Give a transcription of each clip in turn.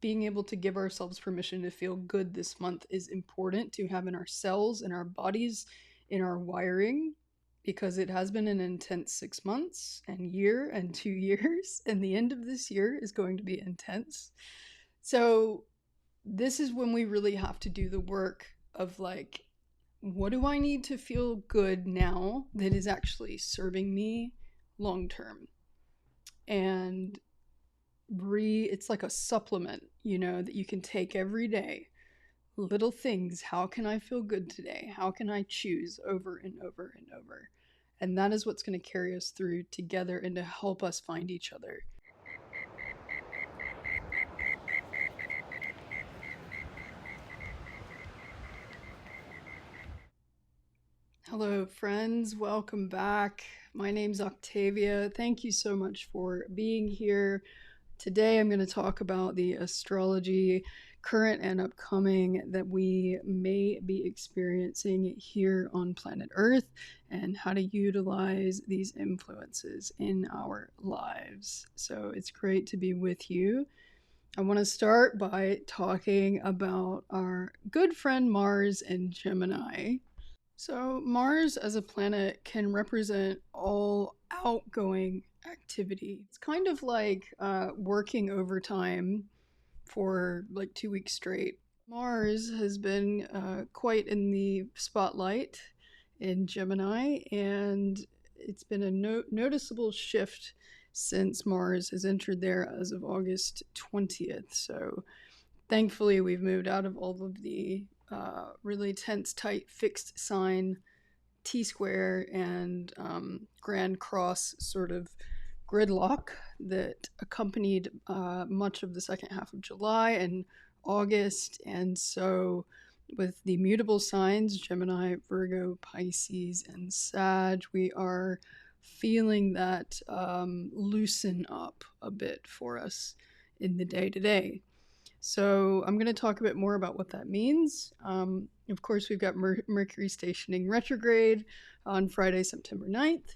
being able to give ourselves permission to feel good this month is important to have in our cells, in our bodies, in our wiring, because it has been an intense 6 months and year and 2 years, and the end of this year is going to be intense. So this is when we really have to do the work of like, what do I need to feel good now that is actually serving me long term? And it's like a supplement, that you can take every day. Little things. How can I feel good today? How can I choose over and over and over? And that is what's going to carry us through together and to help us find each other. Hello, friends. Welcome back. My name's Octavia. Thank you so much for being here. Today, I'm going to talk about the astrology, current and upcoming, that we may be experiencing here on planet Earth, and how to utilize these influences in our lives. So it's great to be with you. I want to start by talking about our good friend Mars and Gemini. So Mars as a planet can represent all outgoing activity. It's kind of like working overtime for like 2 weeks straight. Mars has been quite in the spotlight in Gemini, and it's been a noticeable shift since Mars has entered there as of August 20th. So thankfully we've moved out of all of the really tense, tight, fixed sign T-square and Grand Cross sort of gridlock that accompanied much of the second half of July and August. And so with the mutable signs, Gemini, Virgo, Pisces, and Sag, we are feeling that loosen up a bit for us in the day-to-day. So I'm going to talk a bit more about what that means. Of course, we've got Mercury stationing retrograde on Friday, September 9th.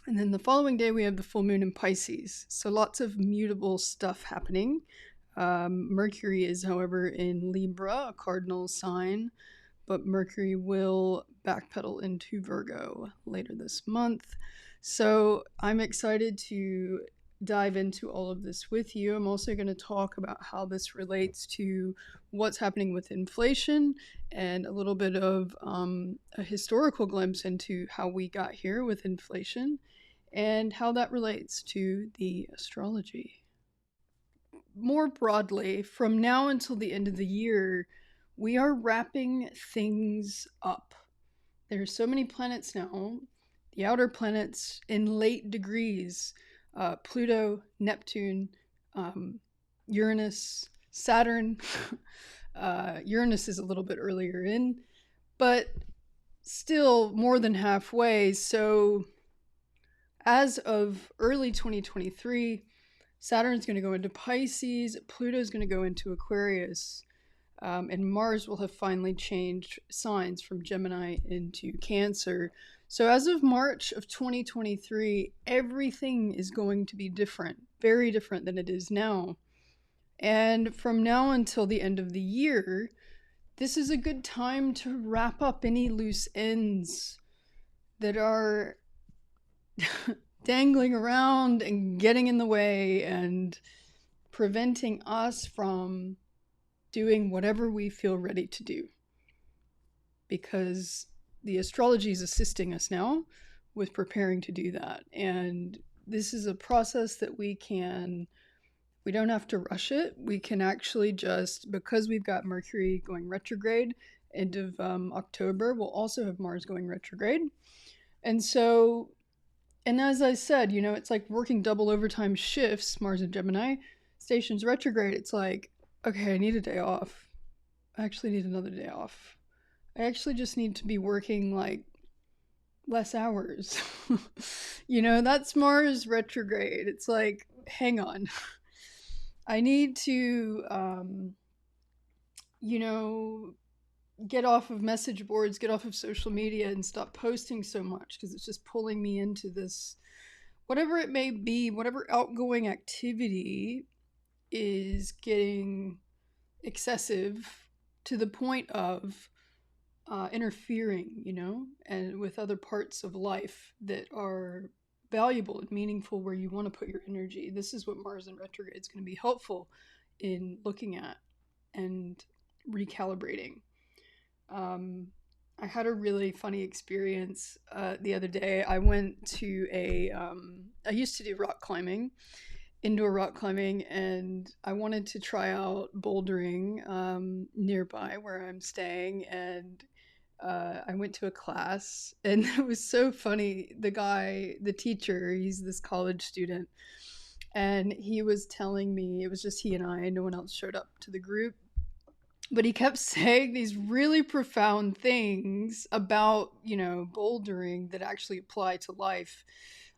And then the following day, we have the full moon in Pisces. So lots of mutable stuff happening. Mercury is, however, in Libra, a cardinal sign, but Mercury will backpedal into Virgo later this month. So I'm excited to dive into all of this with you. I'm also going to talk about how this relates to what's happening with inflation and a little bit of a historical glimpse into how we got here with inflation and how that relates to the astrology. More broadly, from now until the end of the year, we are wrapping things up. There's so many planets now, the outer planets in late degrees. Pluto, Neptune, Uranus, Saturn. Uranus is a little bit earlier in, but still more than halfway. So as of early 2023, Saturn's going to go into Pisces, Pluto's going to go into Aquarius, and Mars will have finally changed signs from Gemini into Cancer. So as of March of 2023, everything is going to be different, very different than it is now. And from now until the end of the year, this is a good time to wrap up any loose ends that are dangling around and getting in the way and preventing us from doing whatever we feel ready to do. Because the astrology is assisting us now with preparing to do that. And this is a process that we don't have to rush it. We can actually just, because we've got Mercury going retrograde, end of October, we'll also have Mars going retrograde. And so, and as I said, it's like working double overtime shifts, Mars and Gemini, stations retrograde. It's like, okay, I need a day off. I actually need another day off. I actually just need to be working like less hours. That's Mars retrograde. It's like, hang on. I need to, get off of message boards, get off of social media and stop posting so much because it's just pulling me into this, whatever it may be, whatever outgoing activity is getting excessive to the point of interfering, and with other parts of life that are valuable and meaningful where you want to put your energy. This is what Mars in retrograde is going to be helpful in looking at and recalibrating. I had a really funny experience the other day. I went to I used to do rock climbing, indoor rock climbing, and I wanted to try out bouldering nearby where I'm staying. And I went to a class, and it was so funny. The teacher, he's this college student, and he was telling me, it was just he and I, no one else showed up to the group. But he kept saying these really profound things about, bouldering that actually apply to life.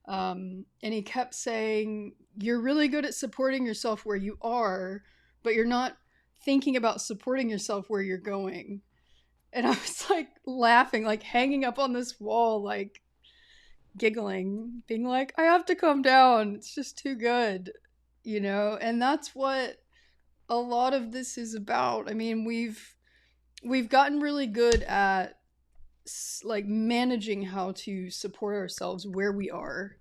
And he kept saying, you're really good at supporting yourself where you are, but you're not thinking about supporting yourself where you're going. And I was like laughing, like hanging up on this wall, like giggling, being like, I have to calm down. It's just too good, And that's what a lot of this is about. I mean, we've gotten really good at like managing how to support ourselves where we are,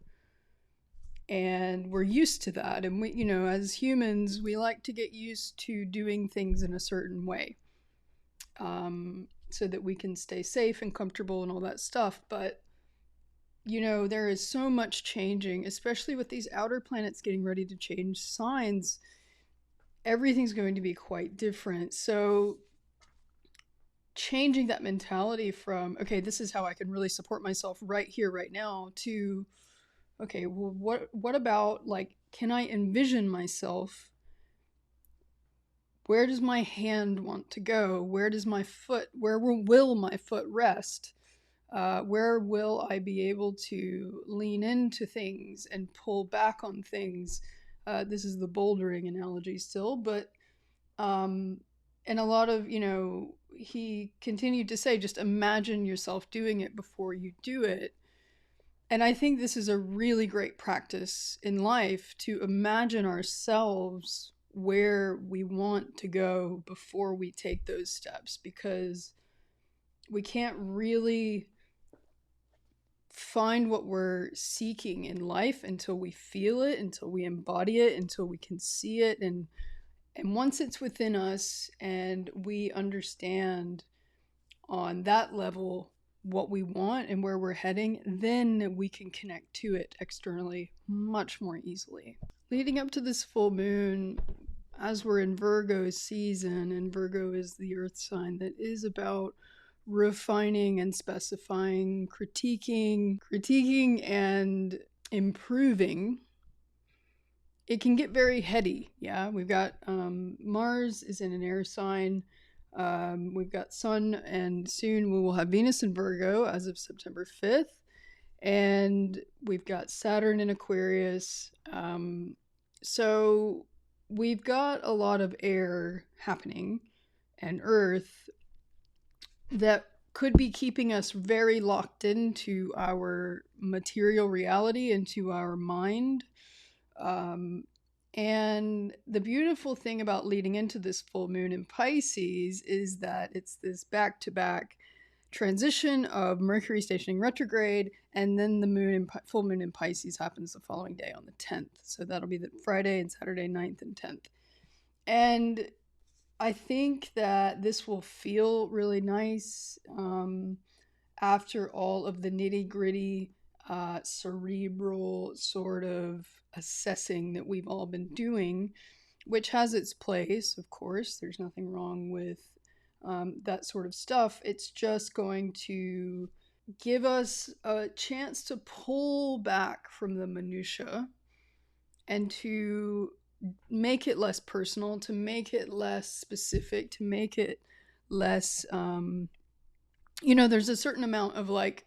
and we're used to that. And we, as humans, we like to get used to doing things in a certain way, so that we can stay safe and comfortable and all that stuff. But there is so much changing, especially with these outer planets getting ready to change signs. Everything's going to be quite different. So changing that mentality from, okay, this is how I can really support myself right here, right now, to, okay, well, what about, like, can I envision myself? Where does my hand want to go? Where will my foot rest? Where will I be able to lean into things and pull back on things? This is the bouldering analogy still, but and a lot of, he continued to say, just imagine yourself doing it before you do it. And I think this is a really great practice in life, to imagine ourselves where we want to go before we take those steps, because we can't really find what we're seeking in life until we feel it, until we embody it, until we can see it. And once it's within us and we understand on that level what we want and where we're heading, then we can connect to it externally much more easily. Leading up to this full moon, as we're in Virgo season, and Virgo is the earth sign that is about refining and specifying, critiquing and improving, it can get very heady. Yeah, we've got Mars is in an air sign. We've got Sun, and soon we will have Venus in Virgo as of September 5th. And we've got Saturn in Aquarius. So we've got a lot of air happening, and Earth, that could be keeping us very locked into our material reality, into our mind. And the beautiful thing about leading into this full moon in Pisces is that it's this back-to-back transition of Mercury stationing retrograde, and then the full moon in Pisces happens the following day on the 10th. So that'll be the Friday and Saturday 9th and 10th. And I think that this will feel really nice after all of the nitty-gritty cerebral sort of assessing that we've all been doing, which has its place, of course. There's nothing wrong with that sort of stuff. It's just going to give us a chance to pull back from the minutia and to make it less personal, to make it less specific, to make it less, there's a certain amount of, like,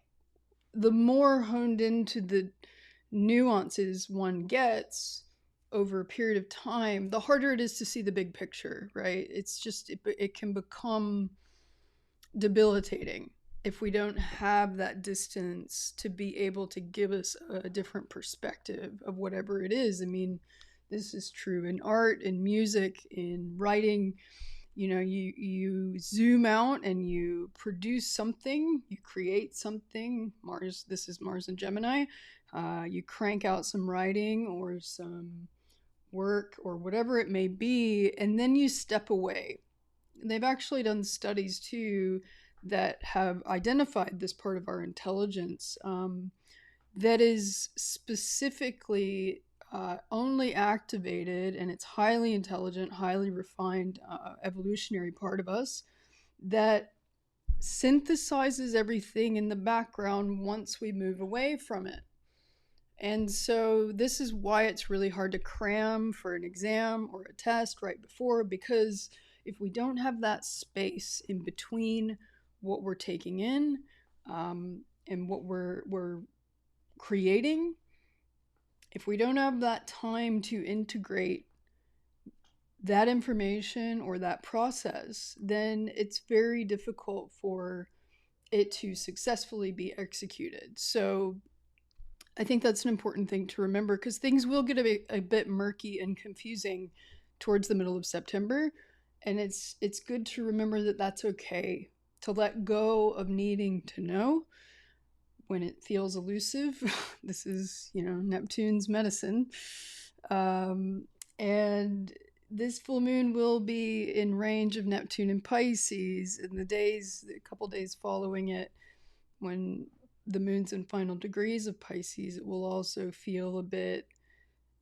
the more honed into the nuances one gets over a period of time, the harder it is to see the big picture, right? It's just, it can become debilitating if we don't have that distance to be able to give us a different perspective of whatever it is. I mean, This is true in art, in music, in writing. You zoom out and you produce something, you create something. Mars, this is Mars and Gemini. You crank out some writing or some work or whatever it may be, and then you step away. They've actually done studies too that have identified this part of our intelligence, that is specifically only activated, and it's highly intelligent, highly refined evolutionary part of us that synthesizes everything in the background once we move away from it. And so this is why it's really hard to cram for an exam or a test right before, because if we don't have that space in between what we're taking in, and what we're creating, if we don't have that time to integrate that information or that process, then it's very difficult for it to successfully be executed. So I think that's an important thing to remember, because things will get a bit murky and confusing towards the middle of September. And it's good to remember that that's okay, to let go of needing to know when it feels elusive. This is, Neptune's medicine. And this full moon will be in range of Neptune and Pisces in a couple days following it. When the moon's in final degrees of Pisces, it will also feel a bit,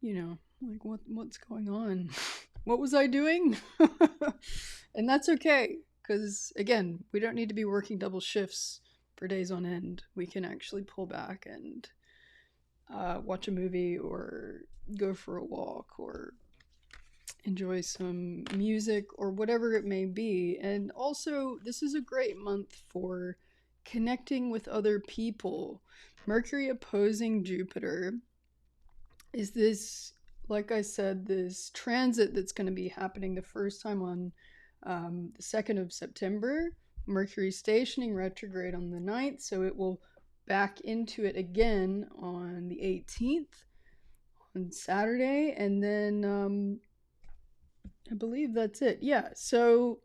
like what's going on? What was I doing? And that's okay, because again, we don't need to be working double shifts for days on end. We can actually pull back and watch a movie or go for a walk or enjoy some music or whatever it may be. And also, this is a great month for connecting with other people. Mercury opposing Jupiter is this, like I said, this transit that's going to be happening the first time on the 2nd of September. Mercury stationing retrograde on the 9th, so it will back into it again on the 18th, on Saturday, and then I believe that's it. Yeah, so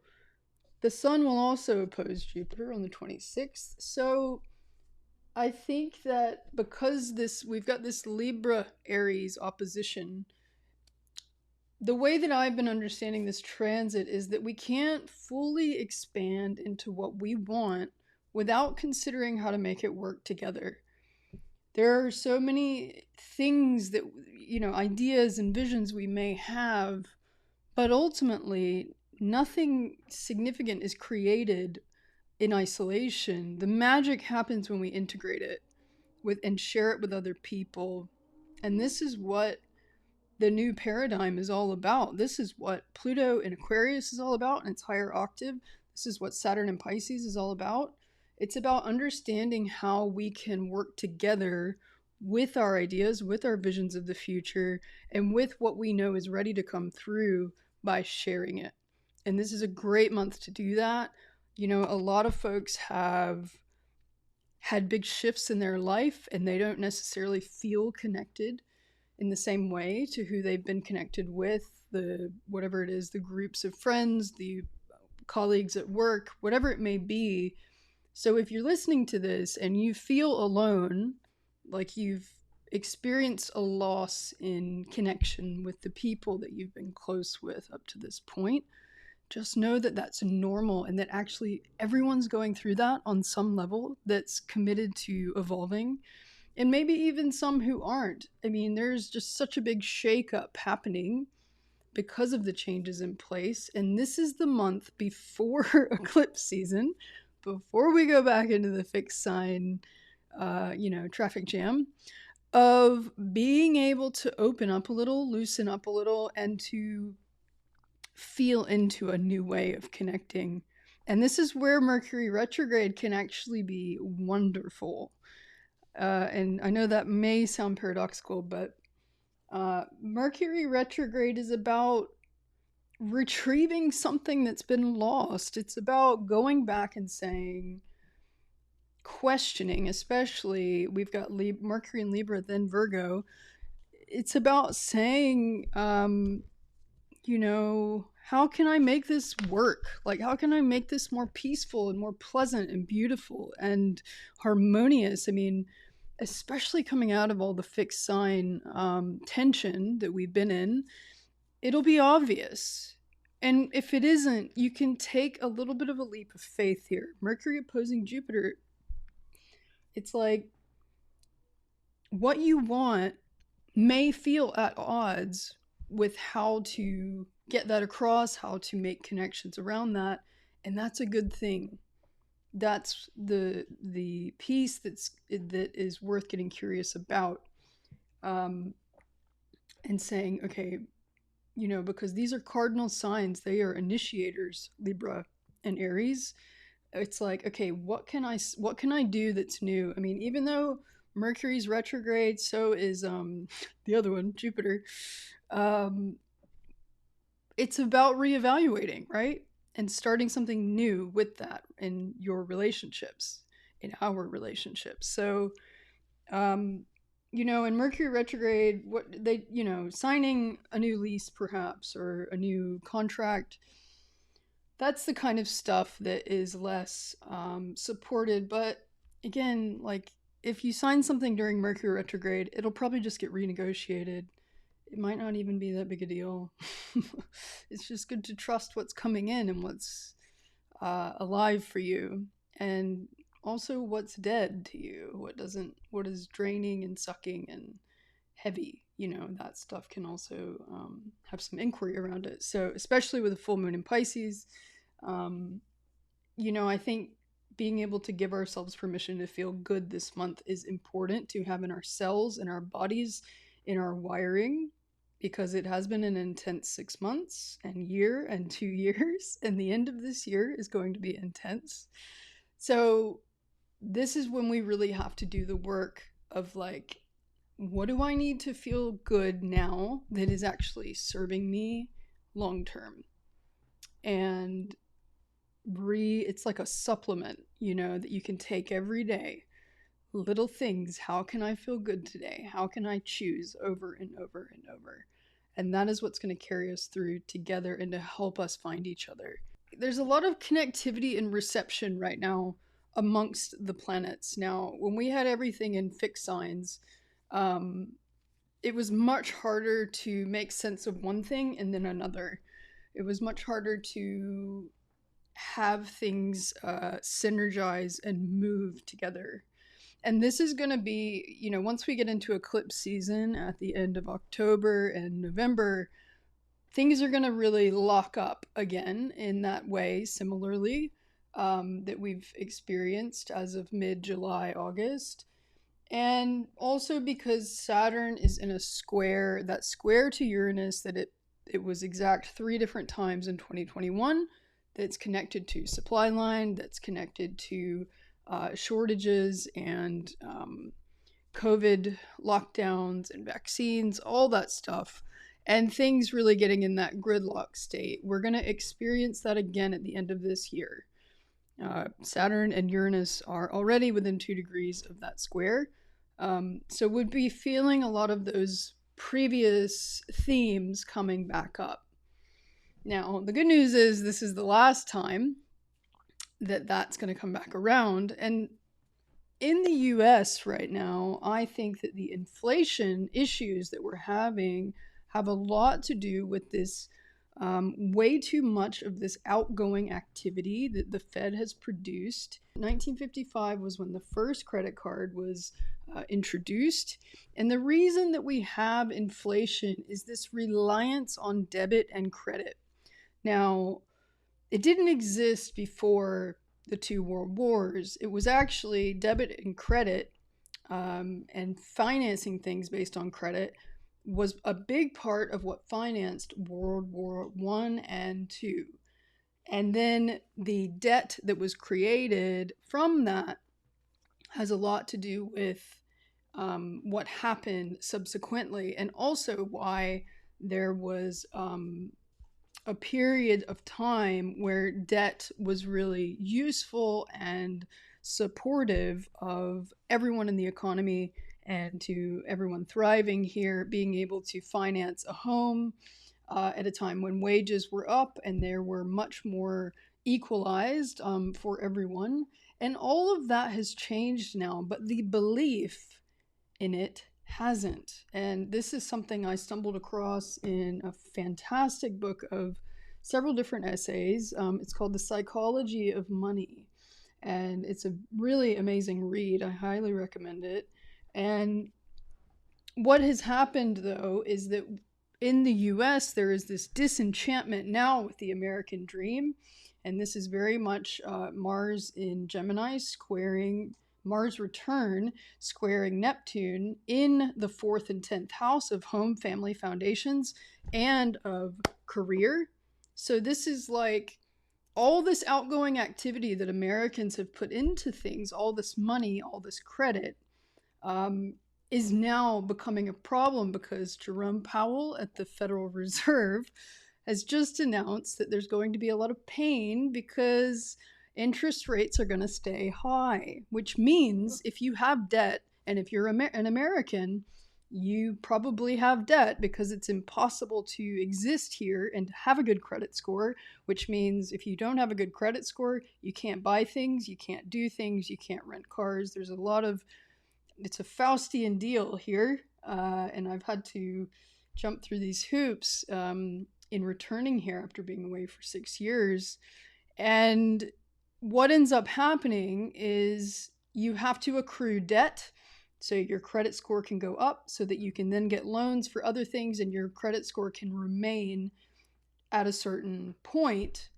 the Sun will also oppose Jupiter on the 26th. So I think that because we've got this Libra Aries opposition, the way that I've been understanding this transit is that we can't fully expand into what we want without considering how to make it work together. There are so many things that, ideas and visions we may have, but ultimately nothing significant is created in isolation. The magic happens when we integrate it and share it with other people. And this is what the new paradigm is all about. This is what Pluto in Aquarius is all about in its higher octave. This is what Saturn in Pisces is all about. It's about understanding how we can work together with our ideas, with our visions of the future, and with what we know is ready to come through by sharing it. And this is a great month to do that. A lot of folks have had big shifts in their life and they don't necessarily feel connected in the same way to who they've been connected with, whatever it is, the groups of friends, the colleagues at work, whatever it may be. So if you're listening to this and you feel alone, like you've experienced a loss in connection with the people that you've been close with up to this point, just know that that's normal, and that actually everyone's going through that on some level that's committed to evolving. And maybe even some who aren't. I mean, there's just such a big shakeup happening because of the changes in place. And this is the month before eclipse season, before we go back into the fixed sign, traffic jam, of being able to open up a little, loosen up a little, and to feel into a new way of connecting. And this is where Mercury retrograde can actually be wonderful. And I know that may sound paradoxical, but Mercury retrograde is about retrieving something that's been lost. It's about going back and saying, questioning, especially we've got Mercury in Libra, then Virgo. it's about saying, how can I make this work? Like, how can I make this more peaceful and more pleasant and beautiful and harmonious? I mean, especially coming out of all the fixed sign tension that we've been in, it'll be obvious. And if it isn't, you can take a little bit of a leap of faith here. Mercury opposing Jupiter, it's like what you want may feel at odds with how to get that across, how to make connections around that, and that's a good thing. That's the piece that is worth getting curious about, and saying, okay, because these are cardinal signs, they are initiators, Libra and Aries. It's like, okay, what can I do that's new? I mean, even though Mercury's retrograde, so is the other one, Jupiter. It's about reevaluating, right? And starting something new with that in your relationships, in our relationships. So, in Mercury retrograde, what they, signing a new lease perhaps, or a new contract, that's the kind of stuff that is less supported. But again, like, if you sign something during Mercury retrograde, it'll probably just get renegotiated. It might not even be that big a deal. It's just good to trust what's coming in and what's alive for you, and also what's dead to you, what is draining and sucking and heavy. That stuff can also have some inquiry around it. So especially with a full moon in Pisces, I think being able to give ourselves permission to feel good this month is important to have in our cells, in our bodies, in our wiring, because it has been an intense 6 months and year and 2 years, and the end of this year is going to be intense. So this is when we really have to do the work of, like, what do I need to feel good now that is actually serving me long term? And it's like a supplement, that you can take every day. Little things. How can I feel good today? How can I choose over and over and over? And that is what's going to carry us through together and to help us find each other. There's a lot of connectivity and reception right now amongst the planets. Now, when we had everything in fixed signs, it was much harder to make sense of one thing and then another. It was much harder to have things synergize and move together. And this is going to be, once we get into eclipse season at the end of October and November, things are going to really lock up again in that way, similarly, that we've experienced as of mid-July, August. And also because Saturn is in a square, that square to Uranus, that it was exact 3 different times in 2021, that's connected to supply line, that's connected to shortages and COVID lockdowns and vaccines, all that stuff, and things really getting in that gridlock state. We're going to experience that again at the end of this year. Saturn and Uranus are already within 2 degrees of that square. So we'd be feeling a lot of those previous themes coming back up. Now, the good news is this is the last time that that's going to come back around. And in the US right now, I think that the inflation issues that we're having have a lot to do with this way too much of this outgoing activity that the Fed has produced. 1955 was when the first credit card was introduced. And the reason that we have inflation is this reliance on debit and credit. Now, it didn't exist before the 2 world wars. It was actually debit and credit, and financing things based on credit was a big part of what financed World War I and II. And then the debt that was created from that has a lot to do with what happened subsequently, and also why there was a period of time where debt was really useful and supportive of everyone in the economy and to everyone thriving here, being able to finance a home at a time when wages were up and there were much more equalized for everyone. And all of that has changed now, but the belief in it hasn't. And this is something I stumbled across in a fantastic book of several different essays. It's called The Psychology of Money. And it's a really amazing read. I highly recommend it. And what has happened, though, is that in the US, there is this disenchantment now with the American dream. And this is very much Mars in Gemini squaring Mars return, squaring Neptune in the 4th and 10th house of home, family, foundations, and of career. So this is like all this outgoing activity that Americans have put into things, all this money, all this credit, is now becoming a problem because Jerome Powell at the Federal Reserve has just announced that there's going to be a lot of pain because interest rates are going to stay high, which means if you have debt, and if you're an American, you probably have debt because it's impossible to exist here and have a good credit score, which means if you don't have a good credit score, you can't buy things, you can't do things, you can't rent cars. There's a lot of, it's a Faustian deal here, and I've had to jump through these hoops in returning here after being away for 6 years. And what ends up happening is you have to accrue debt so your credit score can go up so that you can then get loans for other things and your credit score can remain at a certain point,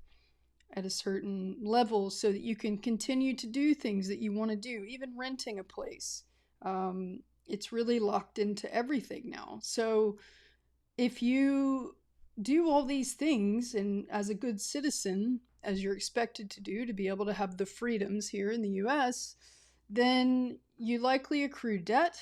at a certain level, so that you can continue to do things that you want to do, even renting a place. It's really locked into everything now. So if you do all these things, and as a good citizen, as you're expected to do to be able to have the freedoms here in the US, then you likely accrue debt.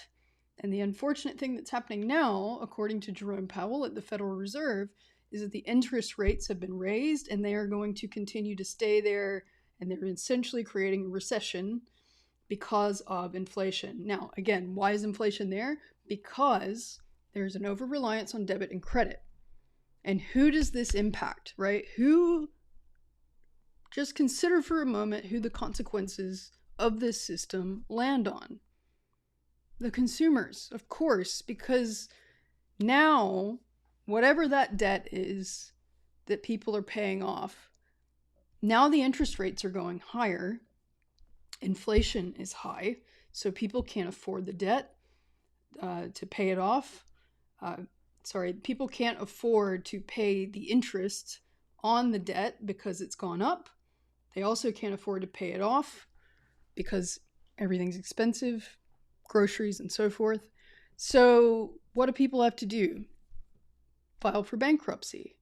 And the unfortunate thing that's happening now, according to Jerome Powell at the Federal Reserve, is that the interest rates have been raised and they are going to continue to stay there, and they're essentially creating a recession because of inflation. Now, again, why is inflation there? Because there's an over-reliance on debit and credit. And who does this impact, right? Just consider for a moment who the consequences of this system land on. The consumers, of course, because now, whatever that debt is that people are paying off, now the interest rates are going higher. Inflation is high, so people can't afford the debt to pay it off. People can't afford to pay the interest on the debt because it's gone up. They also can't afford to pay it off because everything's expensive, groceries and so forth. So what do people have to do? File for bankruptcy.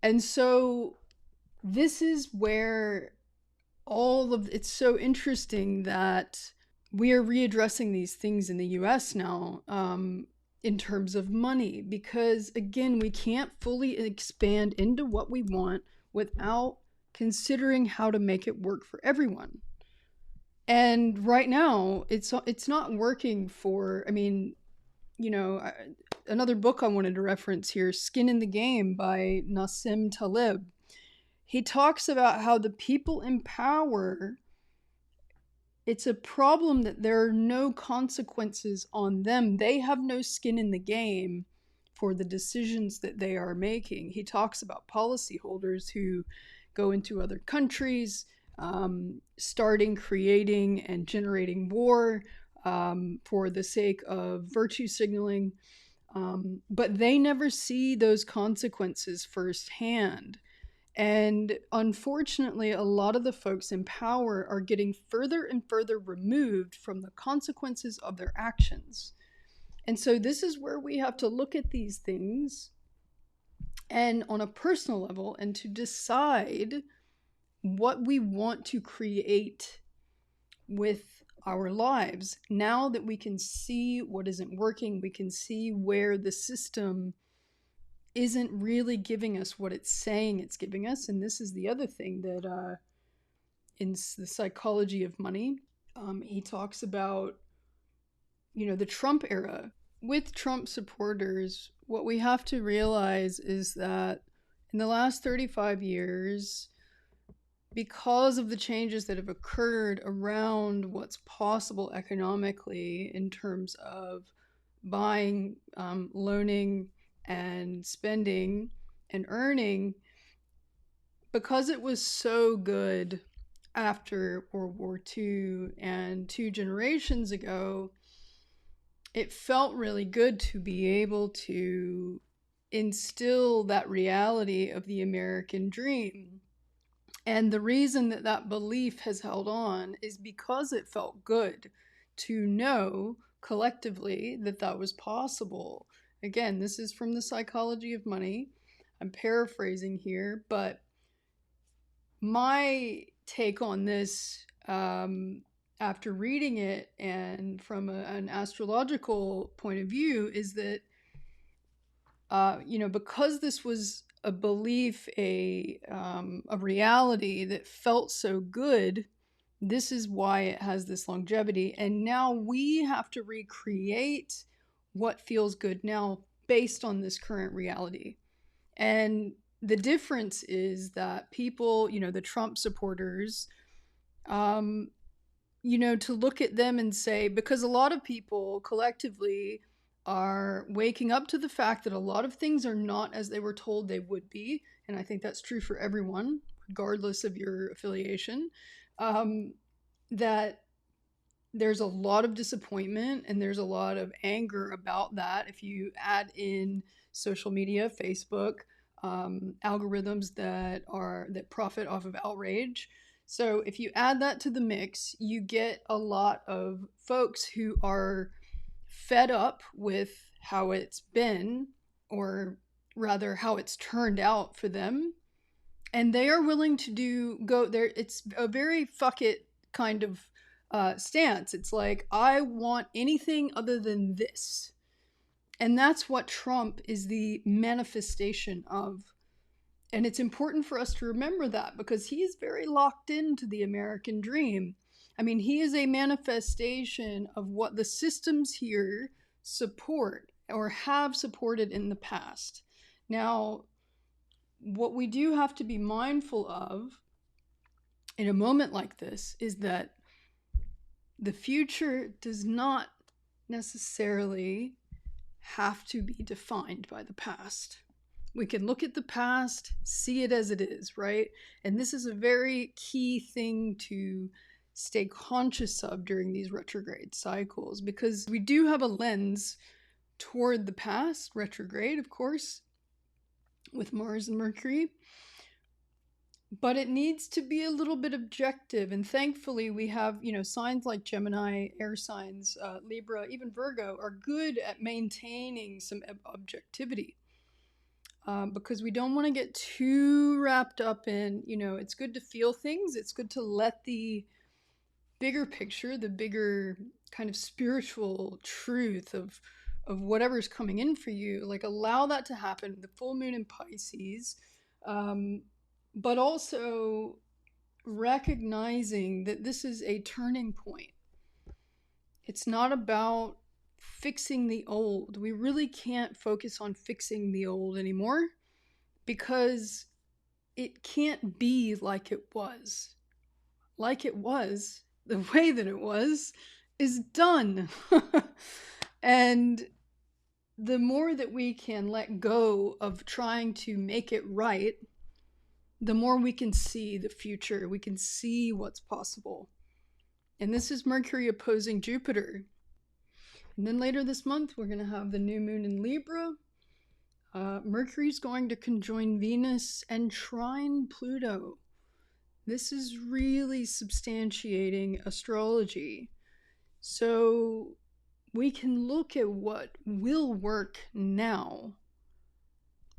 And so this is where it's so interesting that we are readdressing these things in the US now in terms of money, because again, we can't fully expand into what we want without considering how to make it work for everyone. And right now, it's not working for, another book I wanted to reference here, Skin in the Game by Nassim Taleb. He talks about how the people in power, it's a problem that there are no consequences on them. They have no skin in the game for the decisions that they are making. He talks about policyholders who go into other countries, starting, creating, and generating war for the sake of virtue signaling. But they never see those consequences firsthand. And unfortunately, a lot of the folks in power are getting further and further removed from the consequences of their actions. And so this is where we have to look at these things and on a personal level, and to decide what we want to create with our lives. Now that we can see what isn't working, we can see where the system isn't really giving us what it's saying it's giving us. And this is the other thing that in the psychology of money, he talks about the Trump era. With Trump supporters, what we have to realize is that in the last 35 years, because of the changes that have occurred around what's possible economically in terms of buying, loaning, and spending and earning, because it was so good after World War II and 2 generations ago, it felt really good to be able to instill that reality of the American dream. And the reason that that belief has held on is because it felt good to know collectively that that was possible. Again, this is from the psychology of money. I'm paraphrasing here, but my take on this, after reading it and from an astrological point of view, is that because this was a belief, a reality that felt so good, this is why it has this longevity. And now we have to recreate what feels good now based on this current reality. And the difference is that people, the Trump supporters, to look at them and say, because a lot of people collectively are waking up to the fact that a lot of things are not as they were told they would be. And I think that's true for everyone, regardless of your affiliation. That there's a lot of disappointment and there's a lot of anger about that. If you add in social media, Facebook, algorithms that profit off of outrage. So if you add that to the mix, you get a lot of folks who are fed up with how it's been, or rather how it's turned out for them. And they are willing to go there. It's a very fuck it kind of stance. It's like, I want anything other than this. And that's what Trump is the manifestation of. And it's important for us to remember that, because he is very locked into the American dream. I mean, he is a manifestation of what the systems here support or have supported in the past. Now, what we do have to be mindful of in a moment like this is that the future does not necessarily have to be defined by the past. We can look at the past, see it as it is, right? And this is a very key thing to stay conscious of during these retrograde cycles, because we do have a lens toward the past, retrograde, of course, with Mars and Mercury. But it needs to be a little bit objective. And thankfully, we have, signs like Gemini, air signs, Libra, even Virgo are good at maintaining some objectivity. Because we don't want to get too wrapped up in, it's good to feel things. It's good to let the bigger picture, the bigger kind of spiritual truth of whatever's coming in for you, like allow that to happen. The full moon in Pisces, but also recognizing that this is a turning point. It's not about fixing the old. We really can't focus on fixing the old anymore, because it can't be like it was. Like it was, the way that it was, is done. And the more that we can let go of trying to make it right, the more we can see the future. We can see what's possible. And this is Mercury opposing Jupiter. And then later this month, we're going to have the new moon in Libra. Mercury's going to conjoin Venus and trine Pluto. This is really substantiating astrology. So we can look at what will work now.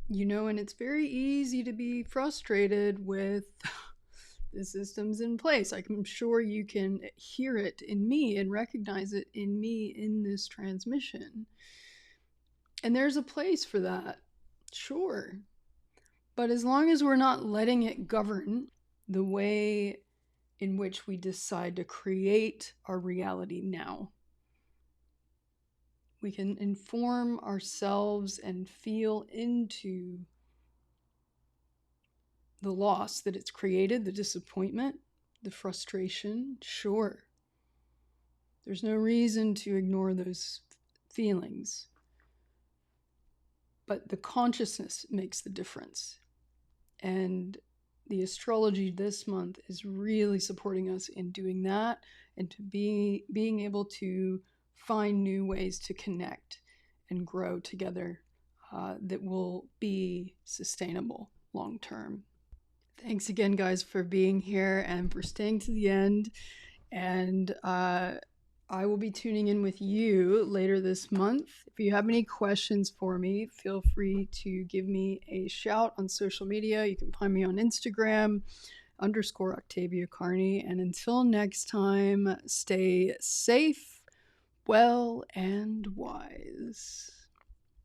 And it's very easy to be frustrated with the systems in place. I'm sure you can hear it in me and recognize it in me in this transmission. And there's a place for that, sure. But as long as we're not letting it govern the way in which we decide to create our reality now. We can inform ourselves and feel into the loss that it's created, the disappointment, the frustration. Sure, there's no reason to ignore those feelings, but the consciousness makes the difference. And the astrology this month is really supporting us in doing that, and to being able to find new ways to connect and grow together that will be sustainable long term. Thanks again, guys, for being here and for staying to the end. And I will be tuning in with you later this month. If you have any questions for me, feel free to give me a shout on social media. You can find me on Instagram _Octavia Carney. And until next time, stay safe, well, and wise.